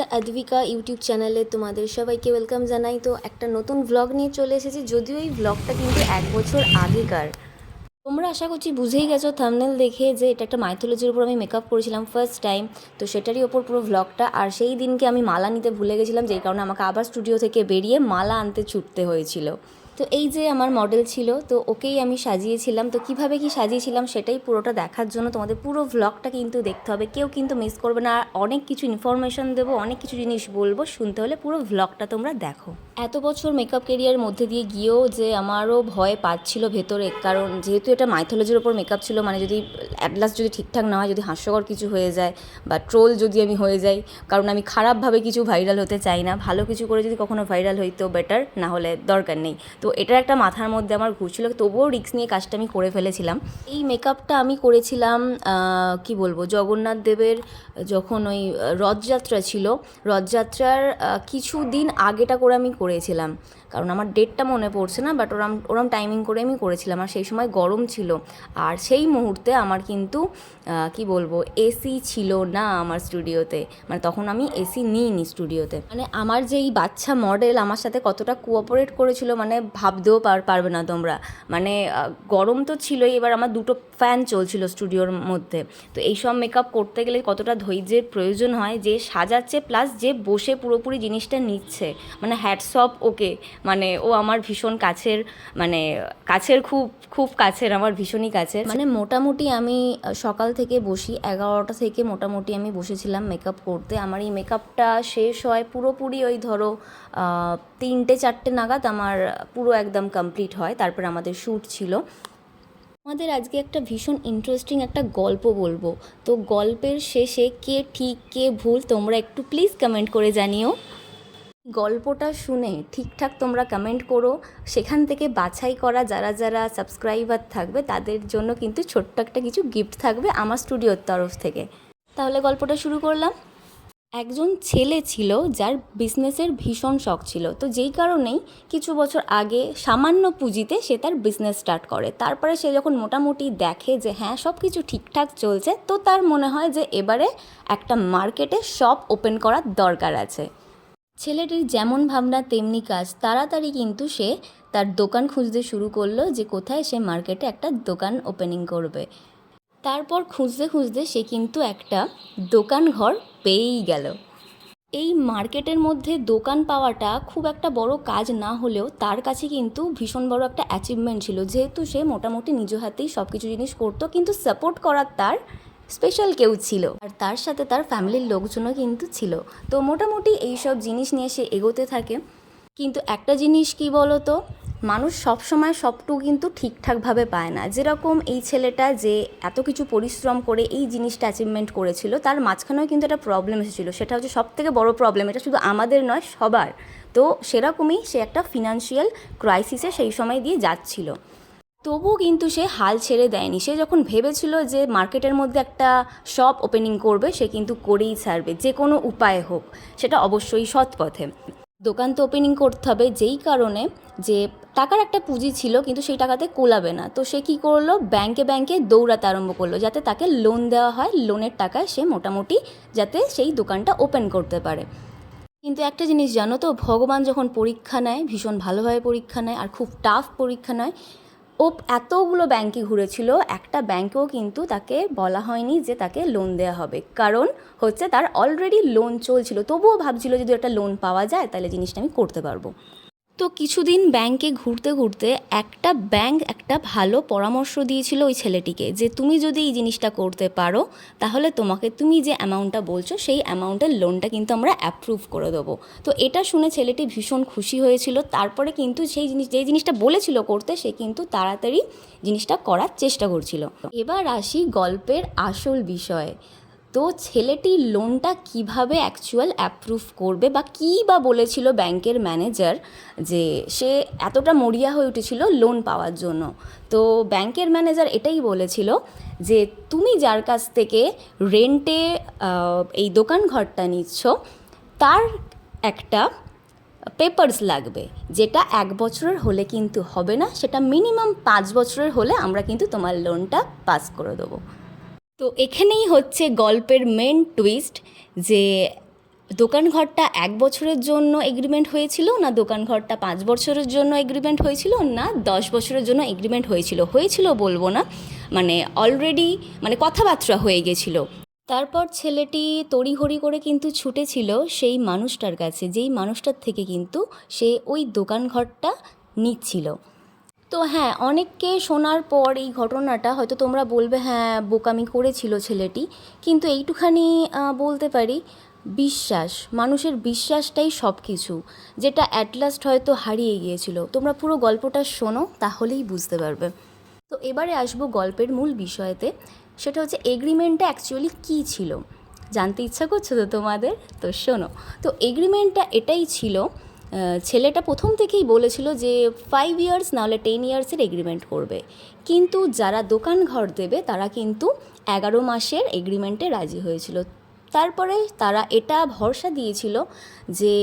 The আদ্বিকা YouTube চ্যানেলে তোমাদের সবাইকে ওয়েলকাম জানাই। তো একটা নতুন ভ্লগ নিয়ে চলে এসেছি, যদিও এই ভ্লগটা কিন্তু 1 বছর আগেকার। তোমরা আশা করছি বুঝেই গেছো থাম্বনেল দেখে যে এটা একটা মাইথোলজির উপর আমি মেকআপ করেছিলাম ফার্স্ট টাইম। তো সেটারই ওপর পুরো ভ্লগটা। আর সেই দিনকে আমি মালা নিতে ভুলে গেছিলাম, যেই কারণে আমাকে আবার স্টুডিও থেকে বেরিয়ে মালা আনতে ছুটতে হয়েছিল। তো এই যে আমার মডেল ছিল, তো ওকেই আমি সাজিয়েছিলাম। তো কিভাবে কি সাজিয়েছিলাম সেটাই পুরোটা দেখার জন্য তোমাদের পুরো ভ্লগটা কিন্তু দেখতে হবে, কেউ কিন্তু মিস করবে না। আর অনেক কিছু ইনফরমেশন দেবো, অনেক কিছু জিনিস বলবো, শুনতে হলে পুরো ভ্লগটা তোমরা দেখো। এত বছর মেকআপ কেরিয়ারের মধ্যে দিয়ে গিয়েও যে আমারও ভয় পাচ্ছিল ভেতরে, কারণ যেহেতু এটা মাইথোলজির ওপর মেকআপ ছিল, মানে যদি অ্যাট লাস্ট যদি ঠিকঠাক না হয়, যদি হাস্যকর কিছু হয়ে যায় বা ট্রোল যদি আমি হয়ে যাই, কারণ আমি খারাপভাবে কিছু ভাইরাল হতে চাই না। ভালো কিছু করে যদি কখনো ভাইরাল হই তো বেটার, না হলে দরকার নেই। তো এটার একটা মাথার মধ্যে আমার ঘুরছিল, তবুও রিস্ক নিয়ে কাজটা আমি করে ফেলেছিলাম। এই মেকআপটা আমি করেছিলাম কি বলবো, জগন্নাথ দেবের যখন ওই রথযাত্রা ছিল, রথযাত্রার কিছুদিন আগেটা করে আমি করেছিলাম, কারণ আমার ডেটটা মনে পড়ছে না, বাট ওরম ওরম টাইমিং করে আমি করেছিলাম। আর সেই সময় গরম ছিল, আর সেই মুহূর্তে আমার কিন্তু কি বলবো, এসি ছিল না আমার স্টুডিওতে। মানে তখন আমি এসি নিইনি স্টুডিওতে। মানে আমার যেই বাচ্চা মডেল আমার সাথে কতটা কোঅপারেট করেছিল, মানে ভাবতেও পারবে না তোমরা। মানে গরম তো ছিলই, এবার আমার 2টো ফ্যান চলছিল স্টুডিওর মধ্যে। তো এইসব মেকআপ করতে গেলে কতটা ধৈর্যের প্রয়োজন হয়, যে সাজাচ্ছে প্লাস যে বসে পুরোপুরি জিনিসটা নিচ্ছে। মানে হ্যাটস অফ ওকে, মানে ও আমার ভীষণ কাছের, মানে কাছের, খুব খুব কাছের, আমার ভীষণই কাছের। মানে মোটামুটি আমি সকাল থেকে বসি 11টা থেকে মোটামুটি আমি বসেছিলাম মেকআপ করতে। আমার এই মেকআপটা শেষ হয় পুরোপুরি ওই ধরো 3টে-4টে নাগাদ আমার পুরো একদম কমপ্লিট হয়। তারপর আমাদের শ্যুট ছিল। আমাদের আজকে একটা ভীষণ ইন্টারেস্টিং একটা গল্প বলবো। তো গল্পের শেষে কে ঠিক কে ভুল তোমরা একটু প্লিজ কমেন্ট করে জানিও। গল্পটা শুনে ঠিকঠাক তোমরা কমেন্ট করো, সেখান থেকে বাছাই করা যারা যারা সাবস্ক্রাইবার থাকবে তাদের জন্য কিন্তু ছোট্ট একটা কিছু গিফট থাকবে আমার স্টুডিওর তরফ থেকে। তাহলে গল্পটা শুরু করলাম। একজন ছেলে ছিল যার বিজনেসের ভীষণ শখ ছিল। তো যেই কারণেই কিছু বছর আগে সামান্য পুঁজিতে সে তার বিজনেস স্টার্ট করে। তারপরে সে যখন মোটামুটি দেখে যে হ্যাঁ সব কিছু ঠিকঠাক চলছে, তো তার মনে হয় যে এবারে একটা মার্কেটে শপ ওপেন করার দরকার আছে। ছেলেটির যেমন ভাবনা তেমনি কাজ, তাড়াতাড়ি কিন্তু সে তার দোকান খুঁজতে শুরু করলো, যে কোথায় সে মার্কেটে একটা দোকান ওপেনিং করবে। তারপর খুঁজতে খুঁজতে সে কিন্তু একটা দোকান ঘর পেয়েই গেল। এই মার্কেটের মধ্যে দোকান পাওয়াটা খুব একটা বড় কাজ না হলেও তার কাছে কিন্তু ভীষণ বড় একটা অ্যাচিভমেন্ট ছিল, যেহেতু সে মোটামুটি নিজ হাতেই সব কিছু জিনিস করতো, কিন্তু সাপোর্ট করার তার স্পেশাল কেউ ছিল, আর তার সাথে তার ফ্যামিলির লোকজনও কিন্তু ছিল। তো মোটামুটি এইসব জিনিস নিয়ে সে এগোতে থাকে। কিন্তু একটা জিনিস কি বলো তো, মানুষ সবসময় সবটুকু কিন্তু ঠিকঠাকভাবে পায় না। যেরকম এই ছেলেটা যে এত কিছু পরিশ্রম করে এই জিনিসটা অ্যাচিভমেন্ট করেছিল, তার মাঝখানেও কিন্তু একটা প্রবলেম এসেছিলো। সেটা হচ্ছে সবথেকে বড় প্রবলেম, এটা শুধু আমাদের নয় সবার। তো সেরকমই সে একটা ফিনান্সিয়াল ক্রাইসিসে সেই সময় দিয়ে যাচ্ছিল। তবুও কিন্তু সে হাল ছেড়ে দেয়নি। সে যখন ভেবেছিল যে মার্কেটের মধ্যে একটা শপ ওপেনিং করবে, সে কিন্তু করেই ছাড়বে, যে কোনো উপায়ে হোক, সেটা অবশ্যই সৎ পথে। দোকান তো ওপেনিং করতে হবে, যেই কারণে যে টাকার একটা পুঁজি ছিল, কিন্তু সেই টাকাতে কোলাবে না। তো সে কী করলো, ব্যাংকে ব্যাংকে দৌড়াতে আরম্ভ করলো, যাতে তাকে লোন দেওয়া হয়, লোনের টাকায় সে মোটামুটি যাতে সেই দোকানটা ওপেন করতে পারে। কিন্তু একটা জিনিস জানো তো, ভগবান যখন পরীক্ষা নেয়, ভীষণ ভালোভাবে পরীক্ষা নেয়, আর খুব টাফ পরীক্ষা নেয়। ও এতগুলো ব্যাংকে ঘুরেছিল, একটা ব্যাংকেও কিন্তু তাকে বলা হয়নি যে তাকে লোন দেওয়া হবে, কারণ হচ্ছে তার অলরেডি লোন চলছিল। তবুও ভাবছিল যদি একটা লোন পাওয়া যায় তাহলে জিনিসটা আমি করতে পারবো। তো কিছুদিন ব্যাংকে ঘুরতে ঘুরতে একটা ব্যাংক একটা ভালো পরামর্শ দিয়েছিল ওই ছেলেটিকে, যে তুমি যদি এই জিনিসটা করতে পারো তাহলে তোমাকে, তুমি যে অ্যামাউন্টটা বলছো সেই অ্যামাউন্টের লোনটা কিন্তু আমরা অ্যাপ্রুভ করে দেবো। তো এটা শুনে ছেলেটি ভীষণ খুশি হয়েছিল। তারপরে কিন্তু যেই জিনিসটা বলেছিল করতে, সে কিন্তু তাড়াতাড়ি জিনিসটা করার চেষ্টা করছিল। এবার আসি গল্পের আসল বিষয়ে। তো ছেলেটি লোনটা কিভাবে অ্যাকচুয়াল অ্যাপ্রুভ করবে, বা কী বা বলেছিল ব্যাংকের ম্যানেজার, যে সে এতটা মরিয়া হয়ে উঠেছিল লোন পাওয়ার জন্য। তো ব্যাংকের ম্যানেজার এটাই বলেছিল যে তুমি যার কাছ থেকে রেন্টে এই দোকান ঘরটা নিচ্ছ, তার একটা পেপারস লাগবে, যেটা 1 বছরের হলে কিন্তু হবে না, সেটা মিনিমাম 5 বছরের হলে আমরা কিন্তু তোমার লোনটা পাস করে দেবো। তো এখানেই হচ্ছে গল্পের মেন টুইস্ট, যে দোকান ঘরটা 1 বছরের জন্য এগ্রিমেন্ট হয়েছিল, না দোকান ঘরটা 5 বছরের জন্য এগ্রিমেন্ট হয়েছিল, না 10 বছরের জন্য এগ্রিমেন্ট হয়েছিল বলবো না, মানে অলরেডি মানে কথাবার্তা হয়ে গেছিলো। তারপর ছেলেটি তড়িঘড়ি করে কিন্তু ছুটেছিল সেই মানুষটার কাছে, যেই মানুষটার থেকে কিন্তু সে ওই দোকান ঘরটা নিচ্ছিল। তো হ্যাঁ, অনেককে শোনার পর এই ঘটনাটা হয়তো তোমরা বলবে হ্যাঁ বোকামি করেছিল ছেলেটি, কিন্তু এইটুখানি বলতে পারি, বিশ্বাস, মানুষের বিশ্বাসটাই সব কিছু, যেটা অ্যাট লাস্ট হয়তো হারিয়ে গিয়েছিল। তোমরা পুরো গল্পটা শোনো, তাহলেই বুঝতে পারবে। তো এবারে আসবো গল্পের মূল বিষয়তে, সেটা হচ্ছে এগ্রিমেন্টটা অ্যাকচুয়ালি কী ছিল। জানতে ইচ্ছা করছো তো তোমাদের? তো শোনো। তো এগ্রিমেন্টটা এটাই ছিল, ছেলেটা প্রথম থেকেই বলেছিল যে 5 ইয়ার্স নাহলে 10 ইয়ার্সের এগ্রিমেন্ট করবে, কিন্তু যারা দোকান ঘর দেবে তারা কিন্তু 11 মাসের এগ্রিমেন্টে রাজি হয়েছিল। তারপরে তারা এটা ভরসা দিয়েছিল যে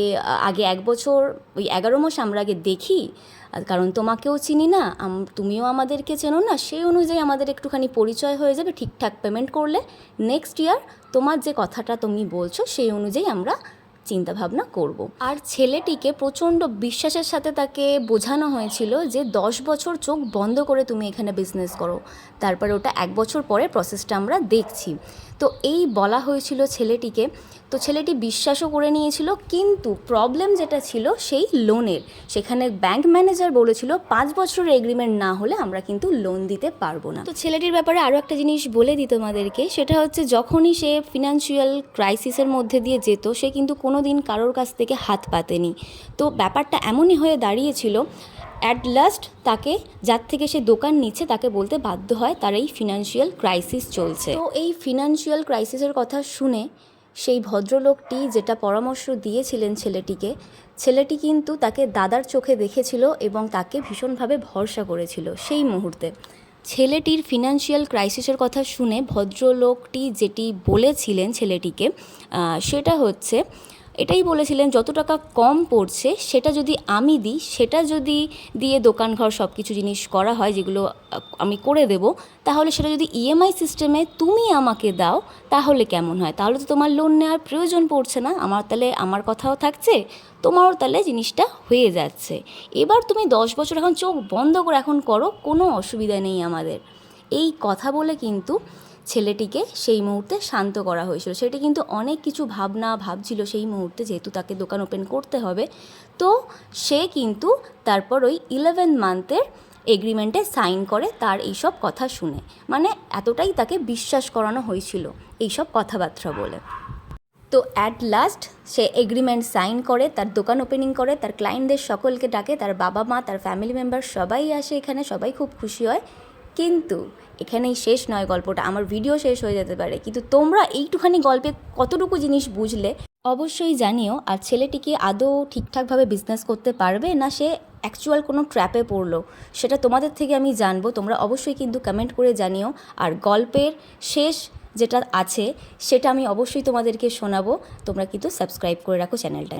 আগে 1 বছর, ওই 11 মাস আমরা আগে দেখি, কারণ তোমাকেও চিনি না, তুমিও আমাদেরকে চেনো না, সেই অনুযায়ী আমাদের একটুখানি পরিচয় হয়ে যাবে, ঠিকঠাক পেমেন্ট করলে নেক্সট ইয়ার তোমার যে কথাটা তুমি বলছো সেই অনুযায়ী আমরা চিন্তাভাবনা করব। আর ছেলেটিকে প্রচণ্ড বিশ্বাসের সাথে তাকে বোঝানো হয়েছিল যে 10 বছর চোখ বন্ধ করে তুমি এখানে বিজনেস করো, তারপরে ওটা 1 বছর পরে প্রসেসটা আমরা দেখছি। তো এই বলা হয়েছিল ছেলেটিকে, তো ছেলেটি বিশ্বাসও করে নিয়েছিল, কিন্তু প্রবলেম যেটা ছিল সেই লোনের, সেখানে ব্যাংক ম্যানেজার বলেছিল 5 বছরের এগ্রিমেন্ট না হলে আমরা কিন্তু লোন দিতে পারবো না। তো ছেলেটির ব্যাপারে আরও একটা জিনিস বলে দিই তোমাদেরকে, সেটা হচ্ছে যখনই সে ফিনান্সিয়াল ক্রাইসিসের মধ্যে দিয়ে যেত, সে কিন্তু কোনো দিন কারোর কাছ থেকে হাত পাতেনি। তো ব্যাপারটা এমনই হয়ে দাঁড়িয়েছিল, অ্যাট লাস্ট তাকে, যার থেকে সে দোকান নিচ্ছে তাকে বলতে বাধ্য হয় তার এই ফিনান্সিয়াল ক্রাইসিস চলছে। তো এই ফিনান্সিয়াল ক্রাইসিসের কথা শুনে সেই ভদ্রলোকটি যেটা পরামর্শ দিয়েছিলেন ছেলেটিকে, ছেলেটি কিন্তু তাকে দাদার চোখে দেখেছিল এবং তাকে ভীষণভাবে ভরসা করেছিল সেই মুহূর্তে। ছেলেটির ফিনান্সিয়াল ক্রাইসিসের কথা শুনে ভদ্রলোকটি যেটি বলেছিলেন ছেলেটিকে, সেটা হচ্ছে, এটাই বলেছিলেন যত টাকা কম পড়ছে সেটা যদি আমি দিই, সেটা যদি দিয়ে দোকান ঘর সব কিছু জিনিস করা হয় যেগুলো আমি করে দেব, তাহলে সেটা যদি ইএমআই সিস্টেমে তুমি আমাকে দাও তাহলে কেমন হয়? তাহলে তো তোমার লোন নেওয়ার প্রয়োজন পড়ছে না, আমার তাহলে আমার কথাও থাকছে, তোমারও তাহলে জিনিসটা হয়ে যাচ্ছে। এবার তুমি 10 বছর এখন চোখ বন্ধ করে এখন করো, কোনো অসুবিধা নেই আমাদের। এই কথা বলে কিন্তু ছেলেটিকে সেই মুহূর্তে শান্ত করা হয়েছিল। সেটি কিন্তু অনেক কিছু ভাবছিল সেই মুহূর্তে, যেহেতু তাকে দোকান ওপেন করতে হবে। তো সে কিন্তু তারপর ওই 11 মান্থের এগ্রিমেন্টে সাইন করে তার এইসব কথা শুনে, মানে এতটাই তাকে বিশ্বাস করানো হয়েছিল এইসব কথাবার্তা বলে। তো অ্যাট লাস্ট সে এগ্রিমেন্ট সাইন করে, তার দোকান ওপেনিং করে, তার ক্লায়েন্টদের সকলকে ডাকে, তার বাবা মা, তার ফ্যামিলি মেম্বার সবাই আসে এখানে, সবাই খুব খুশি হয়। কিন্তু এখানেই শেষ নয় গল্পটা, আমার ভিডিও শেষ হয়ে যেতে পারে, কিন্তু তোমরা এইটুখানি গল্পে কতটুকু জিনিস বুঝলে অবশ্যই জানিও। আর ছেলেটি কি আদৌ ঠিকঠাকভাবে বিজনেস করতে পারবে, না সে অ্যাকচুয়াল কোনো ট্র্যাপে পড়লো, সেটা তোমাদের থেকে আমি জানবো। তোমরা অবশ্যই কিন্তু কমেন্ট করে জানিও। আর গল্পের শেষ যেটা আছে সেটা আমি অবশ্যই তোমাদেরকে শোনাবো। তোমরা কিন্তু সাবস্ক্রাইব করে রাখো চ্যানেলটা।